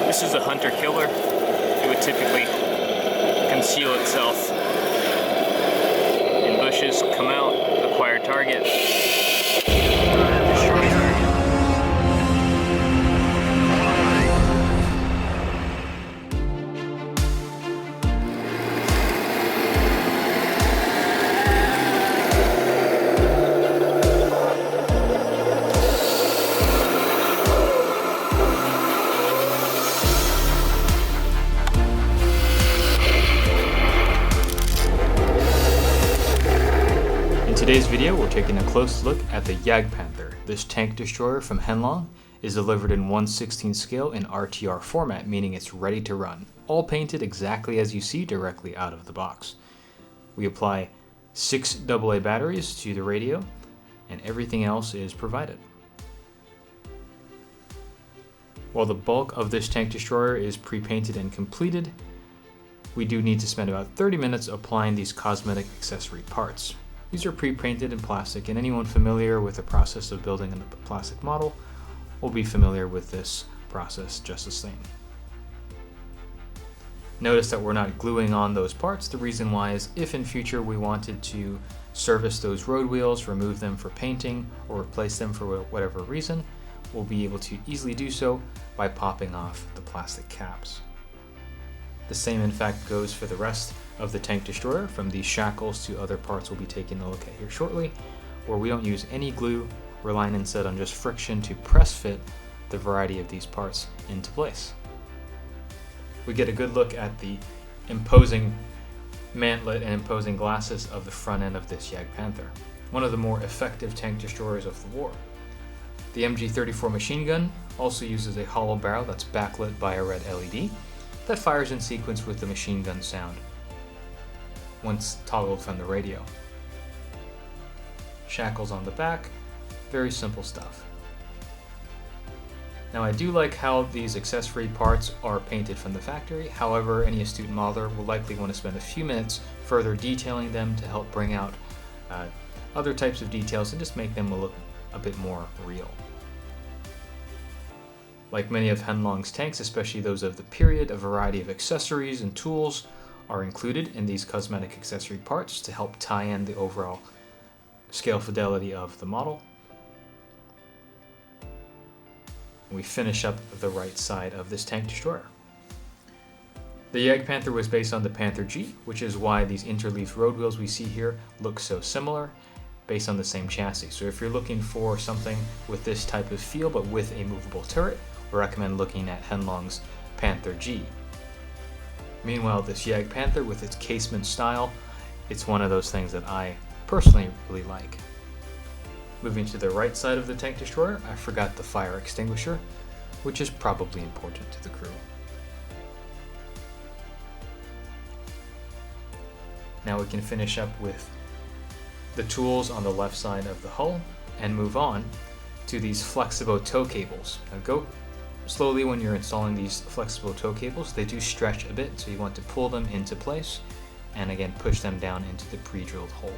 This is a hunter-killer. It would typically conceal itself in bushes, come out, acquire target, destroy target. In today's video, we're taking a close look at the Jagdpanther. This tank destroyer from Heng Long is delivered in 1/16 scale in RTR format, meaning it's ready to run. All painted exactly as you see directly out of the box. We apply 6 AA batteries to the radio, and everything else is provided. While the bulk of this tank destroyer is pre-painted and completed, we do need to spend about 30 minutes applying these cosmetic accessory parts. These are pre-painted in plastic, and anyone familiar with the process of building a plastic model will be familiar with this process just the same. Notice that we're not gluing on those parts. The reason why is if in future we wanted to service those road wheels, remove them for painting, or replace them for whatever reason, we'll be able to easily do so by popping off the plastic caps. The same in fact goes for the rest of the tank destroyer, from these shackles to other parts we'll be taking a look at here shortly, where we don't use any glue, relying instead on just friction to press fit the variety of these parts into place. We get a good look at the imposing mantlet and imposing glasses of the front end of this Jagdpanther, one of the more effective tank destroyers of the war. The MG34 machine gun also uses a hollow barrel that's backlit by a red LED that fires in sequence with the machine gun sound once toggled from the radio. Shackles on the back, very simple stuff. Now I do like how these accessory parts are painted from the factory. However, any astute modeler will likely want to spend a few minutes further detailing them to help bring out other types of details and just make them look a bit more real. Like many of Heng Long's tanks, especially those of the period, a variety of accessories and tools are included in these cosmetic accessory parts to help tie in the overall scale fidelity of the model. We finish up the right side of this tank destroyer. The Jagdpanther was based on the Panther G, which is why these interleaf road wheels we see here look so similar, based on the same chassis. So if you're looking for something with this type of feel but with a movable turret, we recommend looking at Heng Long's Panther G. Meanwhile, this Jagdpanther with its casement style, it's one of those things that I personally really like. Moving to the right side of the tank destroyer, I forgot the fire extinguisher, which is probably important to the crew. Now we can finish up with the tools on the left side of the hull and move on to these flexible tow cables. Now go slowly when you're installing these flexible tow cables. They do stretch a bit, so you want to pull them into place and again push them down into the pre-drilled hole.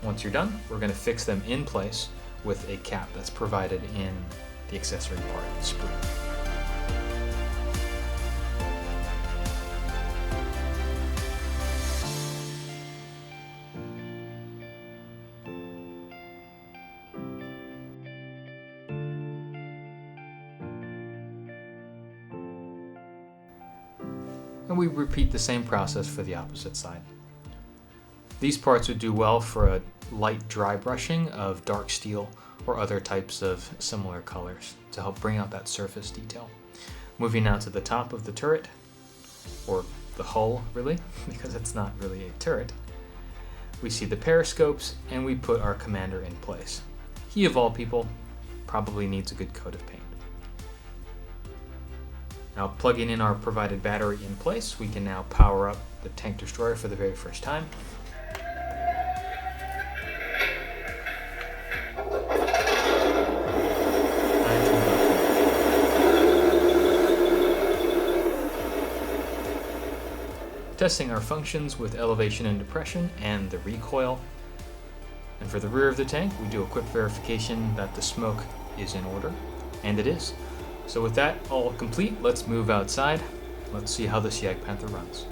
Once you're done, we're going to fix them in place with a cap that's provided in the accessory part of the sprue. And we repeat the same process for the opposite side. These parts would do well for a light dry brushing of dark steel or other types of similar colors to help bring out that surface detail. Moving now to the top of the turret, or the hull really, because it's not really a turret, we see the periscopes and we put our commander in place. He of all people probably needs a good coat of paint. Now plugging in our provided battery in place, we can now power up the tank destroyer for the very first time. Testing our functions with elevation and depression and the recoil. And for the rear of the tank, we do a quick verification that the smoke is in order, and it is. So with that all complete, let's move outside. Let's see how this Jagdpanther runs.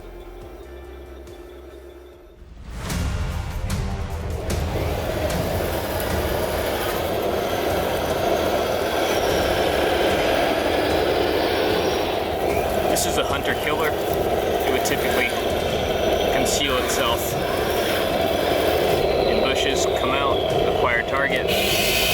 This is a hunter-killer. It would typically conceal itself in bushes, come out, acquire target, destroy.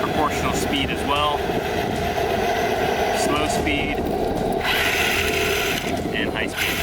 Proportional speed as well, slow speed, and high speed.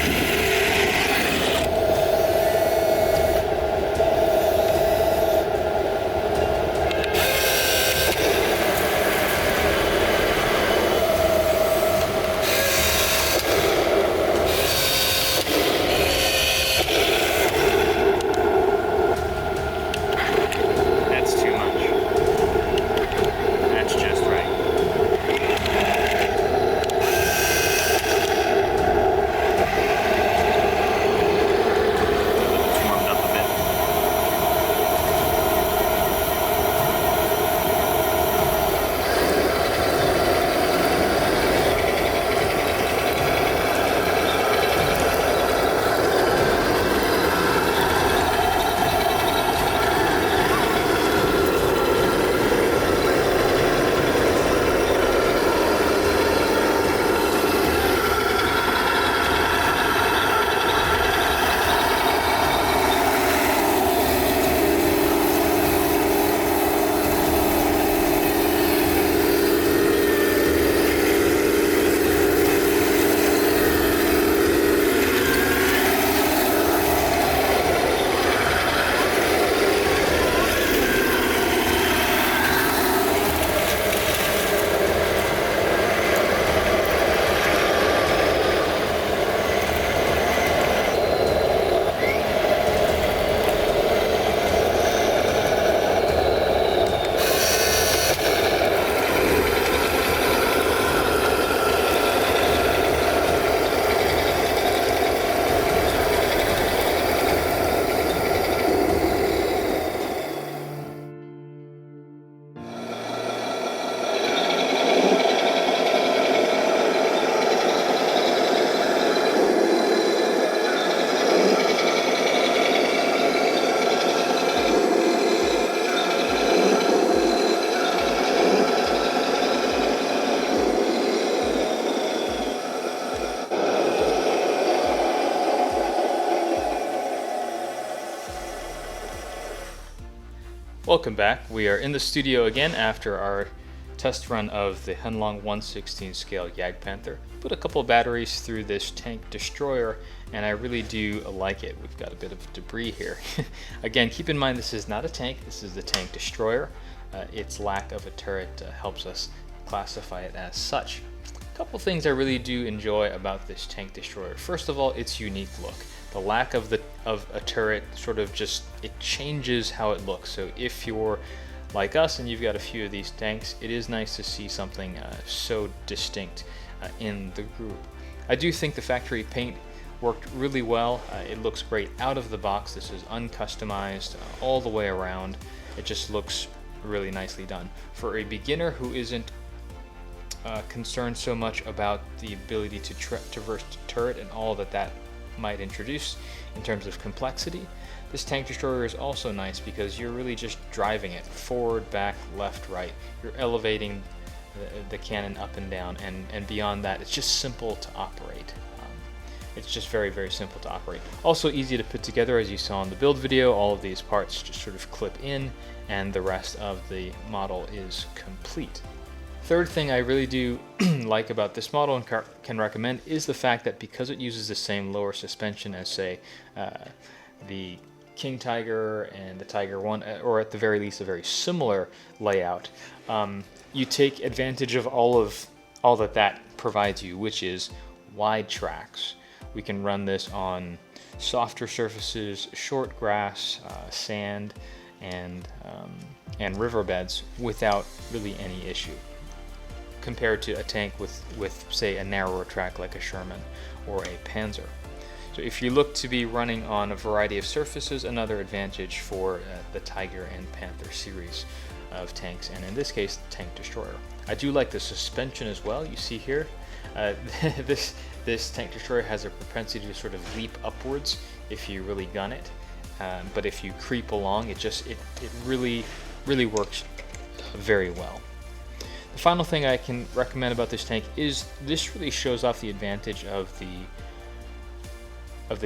Welcome back. We are in the studio again after our test run of the Heng Long 1/16 scale Jagdpanther. Put a couple of batteries through this Tank Destroyer, and I really do like it. We've got a bit of debris here. Again, keep in mind this is not a tank, this is the Tank Destroyer. Its lack of a turret helps us classify it as such. A couple things I really do enjoy about this Tank Destroyer. First of all, its unique look. The lack of a turret sort of just, it changes how it looks. So if you're like us and you've got a few of these tanks, it is nice to see something so distinct in the group. I do think the factory paint worked really well. It looks great out of the box. This is uncustomized all the way around. It just looks really nicely done. For a beginner who isn't concerned so much about the ability to traverse the turret and all that might introduce in terms of complexity, this Tank Destroyer is also nice because you're really just driving it forward, back, left, right. You're elevating the cannon up and down, and beyond that, it's just simple to operate. It's just very, very simple to operate. Also easy to put together, as you saw in the build video. All of these parts just sort of clip in, and the rest of the model is complete. Third thing I really do like about this model and can recommend is the fact that because it uses the same lower suspension as, say, the King Tiger and the Tiger 1, or at the very least a very similar layout, you take advantage of all that provides you, which is wide tracks. We can run this on softer surfaces, short grass, sand, and riverbeds without really any issue, compared to a tank with say a narrower track like a Sherman or a Panzer. So if you look to be running on a variety of surfaces, another advantage for the Tiger and Panther series of tanks, and in this case, the Tank Destroyer. I do like the suspension as well. You see here, this Tank Destroyer has a propensity to sort of leap upwards if you really gun it, but if you creep along, it really works very well. The final thing I can recommend about this tank is this really shows off the advantage of the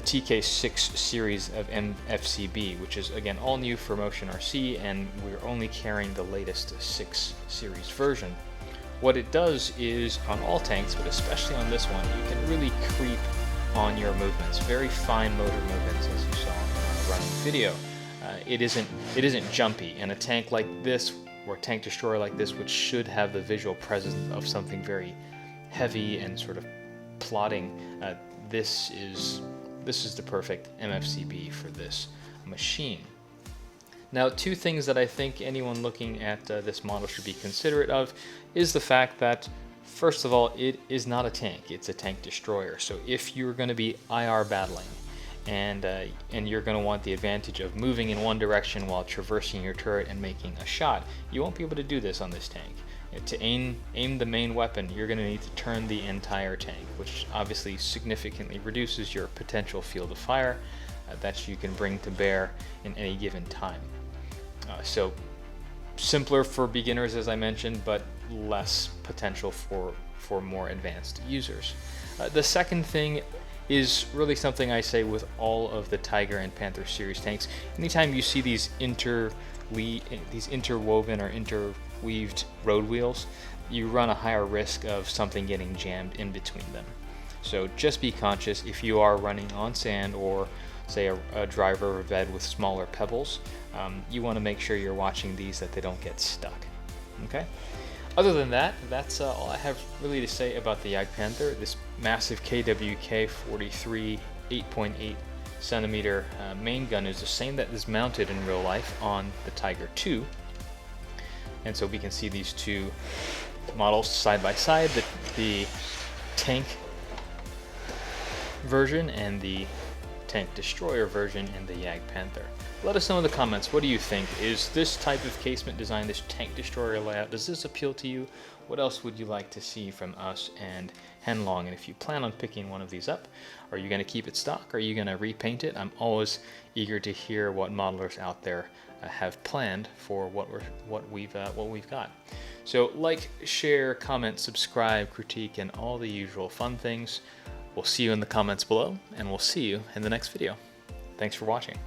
TK6 series of MFCB, which is again all new for Motion RC, and we're only carrying the latest 6 series version. What it does is, on all tanks, but especially on this one, you can really creep on your movements, very fine motor movements, as you saw in our running video. It isn't jumpy, and a tank like this, or a Tank Destroyer like this, which should have the visual presence of something very heavy and sort of plodding, this is the perfect MFCB for this machine. Now, 2 things that I think anyone looking at this model should be considerate of is the fact that, first of all, it is not a tank, it's a Tank Destroyer. So if you're going to be IR battling and you're going to want the advantage of moving in one direction while traversing your turret and making a shot, you won't be able to do this on this tank. To aim the main weapon, you're going to need to turn the entire tank, which obviously significantly reduces your potential field of fire that you can bring to bear in any given time. So simpler for beginners, as I mentioned, but less potential for more advanced users. The second thing is really something I say with all of the Tiger and Panther series tanks. Anytime you see these interwoven or interweaved road wheels, you run a higher risk of something getting jammed in between them. So just be conscious if you are running on sand or say a dry river bed with smaller pebbles. You want to make sure you're watching these, that they don't get stuck. Okay? Other than that, that's all I have really to say about the Jagdpanther. This massive KWK 43 8.8 centimeter main gun is the same that is mounted in real life on the Tiger II. And so we can see these 2 models side by side, the tank version and the Tank Destroyer version in the Jagdpanther. Let us know in the comments, what do you think? Is this type of casement design, this Tank Destroyer layout, does this appeal to you? What else would you like to see from us and Heng Long? And if you plan on picking one of these up, are you going to keep it stock? Are you going to repaint it? I'm always eager to hear what modelers out there have planned for what we've got. So like, share, comment, subscribe, critique, and all the usual fun things. We'll see you in the comments below, and we'll see you in the next video. Thanks for watching.